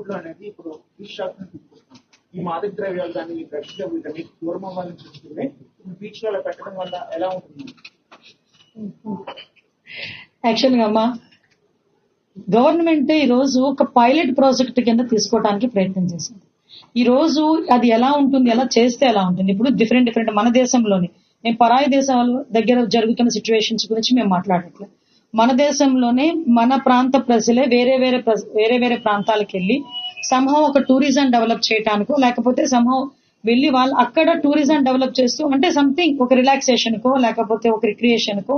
లో అనేది ఇప్పుడు బీచ్ షాప్ తీసుకొస్తాం. ఈ మాదక ద్రవ్యాలు కానీ ఈ డ్రగ్స్ వీటన్ని దూరం అవ్వాలని చూస్తుంటే బీచ్ లో పెట్టడం వల్ల ఎలా ఉంటుంది? యాక్చువల్గా అమ్మా, గవర్నమెంట్ ఈ రోజు ఒక పైలట్ ప్రాజెక్ట్ కింద తీసుకోవడానికి ప్రయత్నం చేసింది. ఈ రోజు అది ఎలా ఉంటుంది, ఎలా చేస్తే ఎలా ఉంటుంది. ఇప్పుడు డిఫరెంట్ మన దేశంలోని, నేను పరాయి దేశాల దగ్గర జరుగుతున్న సిచ్యువేషన్స్ గురించి మేము మాట్లాడట్లేదు. మన దేశంలోనే మన ప్రాంత ప్రజలే వేరే వేరే ప్రాంతాలకు వెళ్ళి సంహం ఒక టూరిజం డెవలప్ చేయడానికో, లేకపోతే సంహం వెళ్ళి వాళ్ళు అక్కడ టూరిజం డెవలప్ చేస్తూ, అంటే సంథింగ్ ఒక రిలాక్సేషన్ కో, లేకపోతే ఒక రిక్రియేషన్ కో,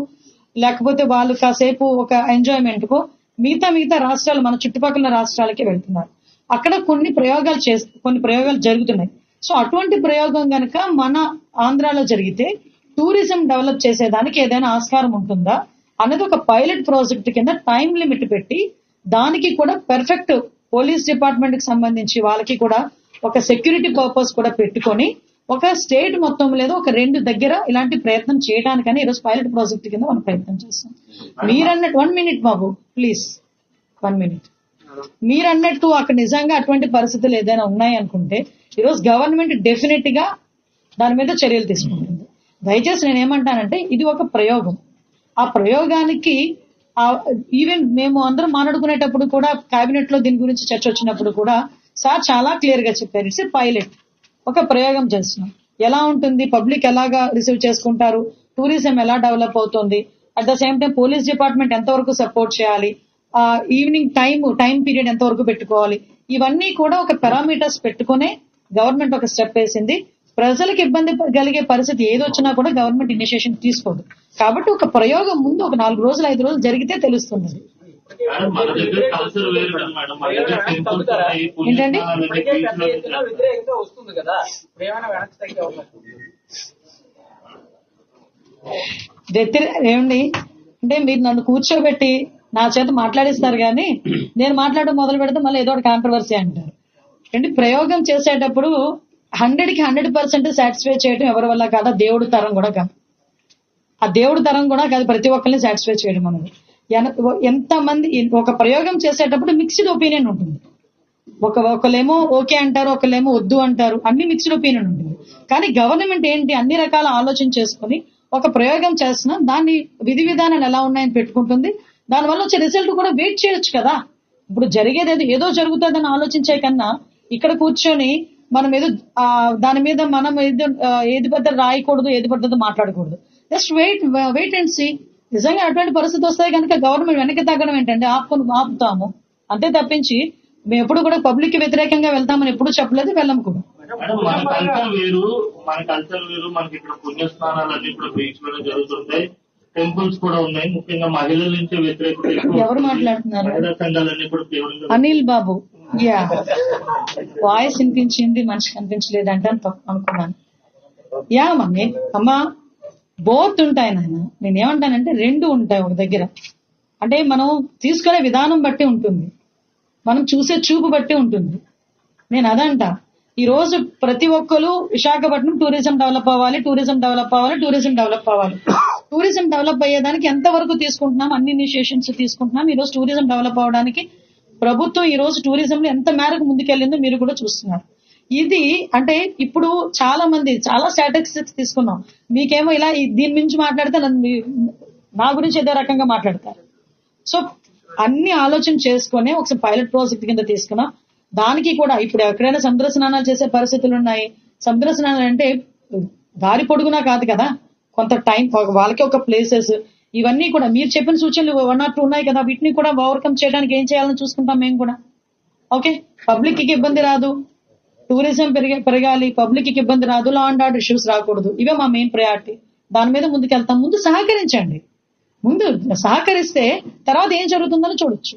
లేకపోతే వాళ్ళు కాసేపు ఒక ఎంజాయ్మెంట్ కో మిగతా రాష్ట్రాలు, మన చుట్టుపక్కల రాష్ట్రాలకి వెళ్తున్నారు. అక్కడ కొన్ని ప్రయోగాలు జరుగుతున్నాయి. సో అటువంటి ప్రయోగం గనక మన ఆంధ్రాలో జరిగితే టూరిజం డెవలప్ చేసేదానికి ఏదైనా ఆస్కారం ఉంటుందా అనేది ఒక పైలట్ ప్రాజెక్ట్ కింద టైం లిమిట్ పెట్టి, దానికి కూడా పర్ఫెక్ట్ పోలీస్ డిపార్ట్మెంట్ కి సంబంధించి వాళ్ళకి కూడా ఒక సెక్యూరిటీ పర్పస్ కూడా పెట్టుకొని ఒక స్టేట్ మొత్తం లేదా ఒక 2 దగ్గర ఇలాంటి ప్రయత్నం చేయడానికని ఈరోజు పైలట్ ప్రాజెక్ట్ కింద మనం ప్రయత్నం చేస్తాం. మీరన్నట్టు 1 minute బాబు ప్లీజ్, 1 minute. మీరన్నట్టు అక్కడ నిజంగా అటువంటి పరిస్థితులు ఏదైనా ఉన్నాయి అనుకుంటే ఈరోజు గవర్నమెంట్ డెఫినెట్ గా దాని మీద చర్యలు తీసుకుంటుంది. దయచేసి నేనేమంటానంటే ఇది ఒక ప్రయోగం. ఆ ప్రయోగానికి ఈవెన్ మేము అందరం మాట్లాడుకునేటప్పుడు కూడా కేబినెట్ లో దీని గురించి చర్చ వచ్చినప్పుడు కూడా సార్ చాలా క్లియర్ గా చెప్పారు, ఇట్స్ పైలట్, ఒక ప్రయోగం చేస్తున్నాం. ఎలా ఉంటుంది, పబ్లిక్ ఎలాగా రిసీవ్ చేసుకుంటారు, టూరిజం ఎలా డెవలప్ అవుతుంది, at the same time police department ఎంతవరకు సపోర్ట్ చేయాలి, ఈవినింగ్ టైం పీరియడ్ ఎంతవరకు పెట్టుకోవాలి, ఇవన్నీ కూడా ఒక పారామీటర్స్ పెట్టుకునే గవర్నమెంట్ ఒక స్టెప్ వేసింది. ప్రజలకు ఇబ్బంది కలిగే పరిస్థితి ఏదొచ్చినా కూడా గవర్నమెంట్ ఇనిషియేషన్ తీసుకోదు. కాబట్టి ఒక ప్రయోగం ముందు ఒక 4 రోజులు 5 రోజులు జరిగితే తెలుస్తుంది. ఏంటండి ఏమండి అంటే మీరు నన్ను కూర్చోబెట్టి నా చేత మాట్లాడిస్తారు కానీ నేను మాట్లాడడం మొదలు పెడితే మళ్ళీ ఏదో ఒక కాంట్రవర్సీ అంటారు. అంటే ప్రయోగం చేసేటప్పుడు 100కి 100% సాటిస్ఫై చేయడం ఎవరి వల్ల కాదు, దేవుడి తరం కూడా కాదు. ఆ దేవుడి తరం కూడా కాదు ప్రతి ఒక్కరిని సాటిస్ఫై చేయడం అనేది. ఎంతమంది ఒక ప్రయోగం చేసేటప్పుడు మిక్స్డ్ ఒపీనియన్ ఉంటుంది. ఒకళ్ళేమో ఓకే అంటారు, ఒకళ్ళేమో వద్దు అంటారు, అన్ని మిక్స్డ్ ఒపీనియన్ ఉంటుంది. కానీ గవర్నమెంట్ ఏంటి, అన్ని రకాల ఆలోచన చేసుకుని ఒక ప్రయోగం చేస్తున్నా దాన్ని విధి విధానాలు ఎలా ఉన్నాయని పెట్టుకుంటుంది. దానివల్ల వచ్చే రిజల్ట్ కూడా వెయిట్ చేయొచ్చు కదా. ఇప్పుడు జరిగేది ఏదో జరుగుతుందని ఆలోచించే కన్నా ఇక్కడ కూర్చొని మనం ఏదో దాని మీద మనం ఏది పెద్ద రాయకూడదు, ఏది పెద్దదో మాట్లాడకూడదు. Just wait and see. నిజంగా అటువంటి పరిస్థితి వస్తాయి కనుక గవర్నమెంట్ వెనక్కి తగ్గడం ఏంటంటే ఆపుతాము అంతే తప్పించి మేము ఎప్పుడు కూడా పబ్లిక్ కి వ్యతిరేకంగా వెళ్తామని ఎప్పుడు చెప్పలేదు, వెళ్ళం కూడా. మన కల్చర్ వేరు, మనకి ఇక్కడ పుణ్యస్నానాలు అన్ని కూడా బీచ్ మీద జరుగుతుంటాయి, టెంపుల్స్ కూడా ఉన్నాయి. ముఖ్యంగా మహిళల నుంచి వ్యతిరేకత ఎవరు మాట్లాడుతున్నారు? మహిళా సంఘాలన్నీ కూడా తీవ్రంగా. అనిల్ బాబు యా వాయిస్ వినిపించింది, మనిషి కనిపించలేదంటే అనుకున్నాను. యా మమ్మీ అమ్మా బోత్ ఉంటాయి నాయన. నేనేమంటానంటే 2 ఉంటాయి ఒక దగ్గర. అంటే మనం తీసుకునే విధానం బట్టి ఉంటుంది, మనం చూసే చూపు బట్టి ఉంటుంది. నేను అదంట. ఈ రోజు ప్రతి ఒక్కరు విశాఖపట్నం టూరిజం డెవలప్ అవ్వాలి, టూరిజం డెవలప్ అయ్యేదానికి ఎంతవరకు తీసుకుంటున్నాం, అన్ని ఇనిషియేషన్స్ తీసుకుంటున్నాం. ఈ రోజు టూరిజం డెవలప్ అవడానికి ప్రభుత్వం ఈ రోజు టూరిజంలో ఎంత మేరకు ముందుకెళ్ళిందో మీరు కూడా చూస్తున్నారు. ఇది అంటే ఇప్పుడు చాలా మంది చాలా స్టాటిస్టిక్స్ తీసుకున్నాం. మీకేమో ఇలా దీని నుంచి మాట్లాడితే నా గురించి ఏదో రకంగా మాట్లాడతారు. సో అన్ని ఆలోచన చేసుకునే ఒకసారి పైలట్ ప్రాజెక్ట్ కింద తీసుకున్నాం. దానికి కూడా ఇప్పుడు ఎక్కడైనా సముద్ర స్నానాలు చేసే పరిస్థితులు ఉన్నాయి. సముద్ర స్నానాలు అంటే దారి పొడుగునా కాదు కదా, కొంత టైం, వాళ్ళకి ఒక ప్లేసెస్, ఇవన్నీ కూడా మీరు చెప్పిన సూచనలు 1 or 2 ఉన్నాయి కదా, వీటిని కూడా ఓవర్కమ్ చేయడానికి ఏం చేయాలని చూసుకుంటాం మేము కూడా. ఓకే, పబ్లిక్ కి ఇబ్బంది రాదు, టూరిజం పెరగాలి, పబ్లిక్ కి ఇబ్బంది రాదు, లా అండ్ ఆర్డర్ ఇష్యూస్ రాకూడదు. ఇవే మా మెయిన్ ప్రయారిటీ. దాని మీద ముందుకెళ్తాం. ముందు సహకరించండి, ముందు సహకరిస్తే తర్వాత ఏం జరుగుతుందని చూడొచ్చు.